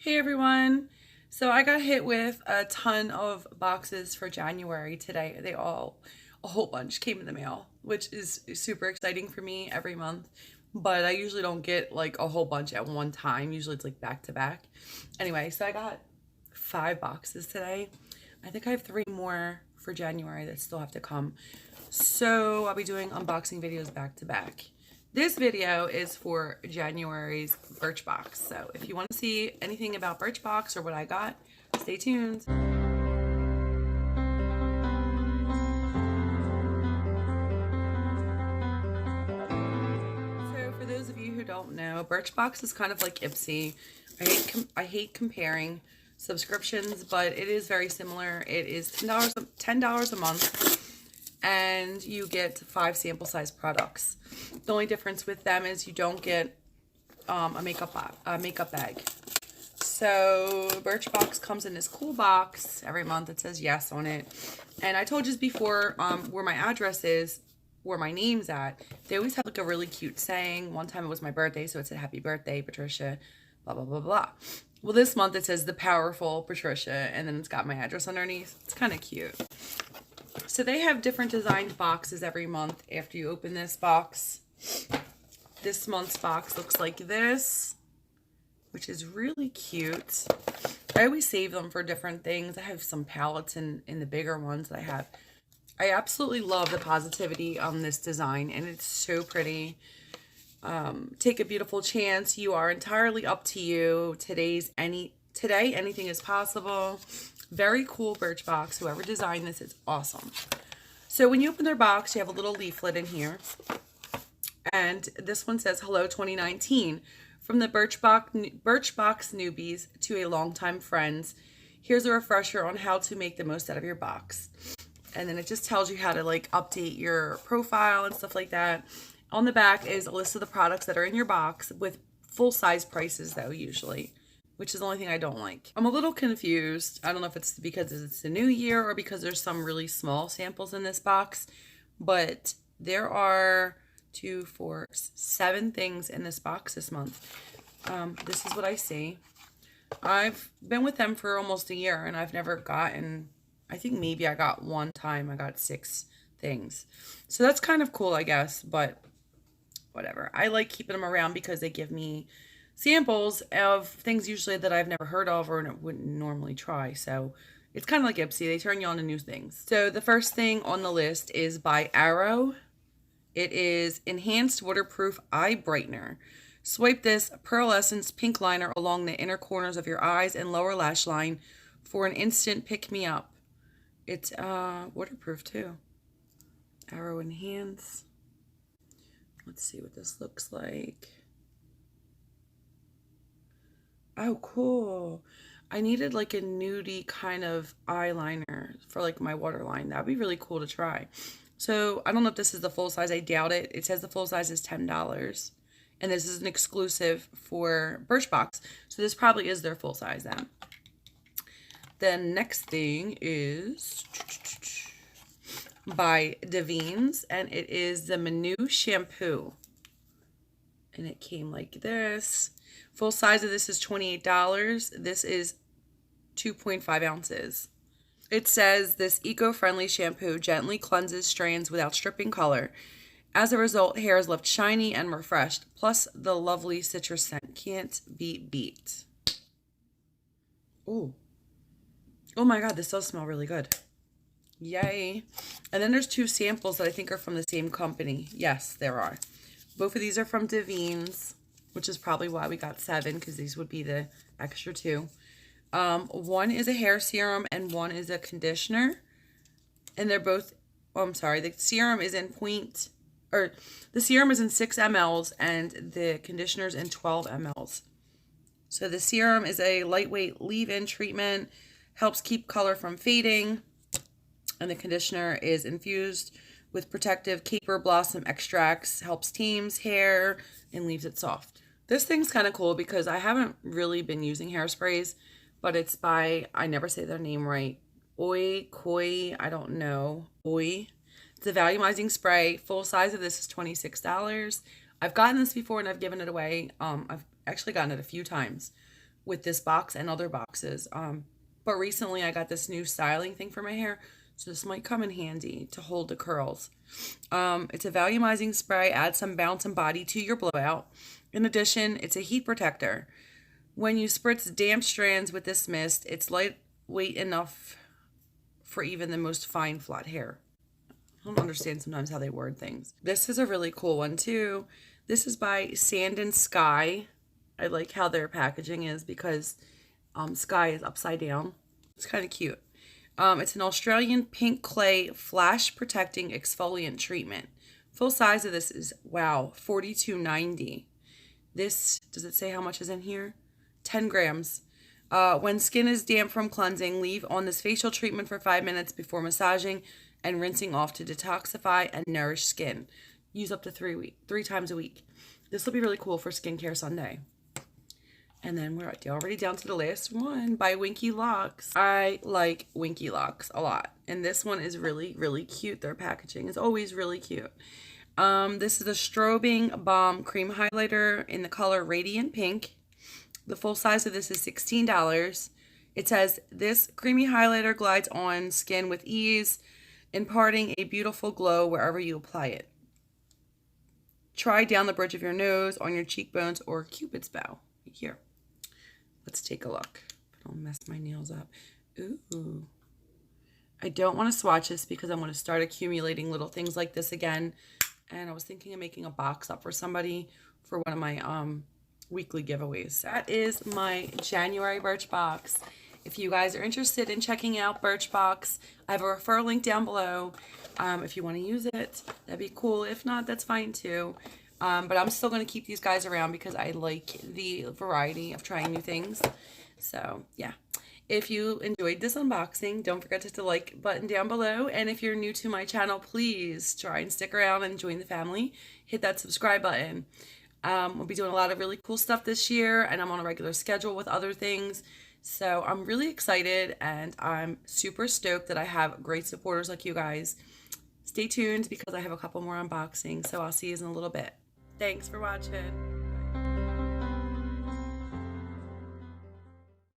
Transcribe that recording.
Hey everyone. So I got hit with a ton of boxes for January today. A whole bunch came in the mail, which is super exciting for me every month. But I usually don't get like a whole bunch at one time. Usually it's like back to back. Anyway, so I got 5 boxes today. I think I have 3 more for January that still have to come. So I'll be doing unboxing videos back to back. This video is for January's Birchbox. So if you want to see anything about Birchbox or what I got, stay tuned. So for those of you who don't know, Birchbox is kind of like Ipsy. I hate comparing subscriptions, but it is very similar. It is $10 a month, and you get 5 sample size products. The only difference with them is you don't get a makeup bag. So Birchbox comes in this cool box every month. It says yes on it. And I told you before where my address is, where my name's at. They always have like a really cute saying. One time it was my birthday, so it said happy birthday, Patricia, blah, blah, blah, blah. Well, this month it says the powerful Patricia, and then it's got my address underneath. It's kind of cute. So they have different designed boxes every month after you open this box. This month's box looks like this, which is really cute. I always save them for different things. I have some palettes in the bigger ones that I have. I absolutely love the positivity on this design, and it's so pretty. Take a beautiful chance. You are entirely up to you. Today, anything is possible. Very cool Birchbox. Whoever designed this is awesome. So when you open their box, you have a little leaflet in here. And this one says, hello 2019. From the Birchbox newbies to a longtime friends, here's a refresher on how to make the most out of your box. And then it just tells you how to like update your profile and stuff like that. On the back is a list of the products that are in your box with full size prices though, usually, which is the only thing I don't like. I'm a little confused. I don't know if it's because it's the new year or because there's some really small samples in this box, but there are 2, 4, 7 things in this box this month. This is what I see. I've been with them for almost a year and I've never gotten, I think maybe I got one time, I got 6 things. So that's kind of cool, I guess, but whatever. I like keeping them around because they give me samples of things usually that I've never heard of or wouldn't normally try. So it's kind of like Ipsy. They turn you on to new things. So the first thing on the list is by Arrow. It is Enhanced Waterproof Eye Brightener. Swipe this pearlescent pink liner along the inner corners of your eyes and lower lash line for an instant pick-me-up. It's waterproof too. Arrow Enhance. Let's see what this looks like. Oh, cool. I needed like a nudie kind of eyeliner for like my waterline. That'd be really cool to try. So I don't know if this is the full size. I doubt it. It says the full size is $10. And this is an exclusive for Birchbox. So this probably is their full size then. The next thing is by Davines, and it is the Manu shampoo. And it came like this. Full size of this is $28. This is 2.5 ounces. It says this eco-friendly shampoo gently cleanses strands without stripping color. As a result, hair is left shiny and refreshed. Plus, the lovely citrus scent can't be beat. Ooh. Oh my God, this does smell really good. Yay. And then there's 2 samples that I think are from the same company. Yes, there are. Both of these are from Davines, which is probably why we got 7, because these would be the extra 2. One is a hair serum and one is a conditioner. And they're both, oh, I'm sorry, the serum is in the serum is in 6 mLs and the conditioner is in 12 mLs. So the serum is a lightweight leave-in treatment, helps keep color from fading. And the conditioner is infused with protective caper blossom extracts, helps tames hair, and leaves it soft. This thing's kind of cool because I haven't really been using hairsprays, but it's by, I never say their name right, Oi Koi, I don't know, Oi. It's a volumizing spray. Full size of this is $26. I've gotten this before and I've given it away. I've actually gotten it a few times. with this box and other boxes. But recently I got this new styling thing for my hair, so this might come in handy to hold the curls. It's a volumizing spray, adds some bounce and body to your blowout. In addition, it's a heat protector. When you spritz damp strands with this mist, it's lightweight enough for even the most fine flat hair. I don't understand sometimes how they word things. This is a really cool one too. This is by Sand and Sky. I like how their packaging is because Sky is upside down. It's kind of cute. It's an Australian pink clay flash protecting exfoliant treatment. Full size of this is, wow, $42.90. This, does it say how much is in here? 10 grams. When skin is damp from cleansing, leave on this facial treatment for 5 minutes before massaging and rinsing off to detoxify and nourish skin. Use up to 3 times a week. This will be really cool for Skincare Sunday. And then we're already down to the last one by Winky Locks. I like Winky Locks a lot. And this one is really, really cute. Their packaging is always really cute. This is a Strobing Balm Cream Highlighter in the color Radiant Pink. The full size of this is $16. It says, this creamy highlighter glides on skin with ease, imparting a beautiful glow wherever you apply it. Try down the bridge of your nose, on your cheekbones, or Cupid's bow. Right here. Let's take a look. I'll mess my nails up. Ooh. I don't want to swatch this because I'm going to start accumulating little things like this again. And I was thinking of making a box up for somebody for one of my weekly giveaways. That is my January Birchbox. If you guys are interested in checking out Birchbox, I have a referral link down below. If you want to use it, that'd be cool. If not, that's fine too. But I'm still going to keep these guys around because I like the variety of trying new things. So, yeah. If you enjoyed this unboxing, don't forget to hit the like button down below. And if you're new to my channel, please try and stick around and join the family. Hit that subscribe button. We'll be doing a lot of really cool stuff this year, and I'm on a regular schedule with other things. So I'm really excited, and I'm super stoked that I have great supporters like you guys. Stay tuned because I have a couple more unboxings, so I'll see you in a little bit. Thanks for watching.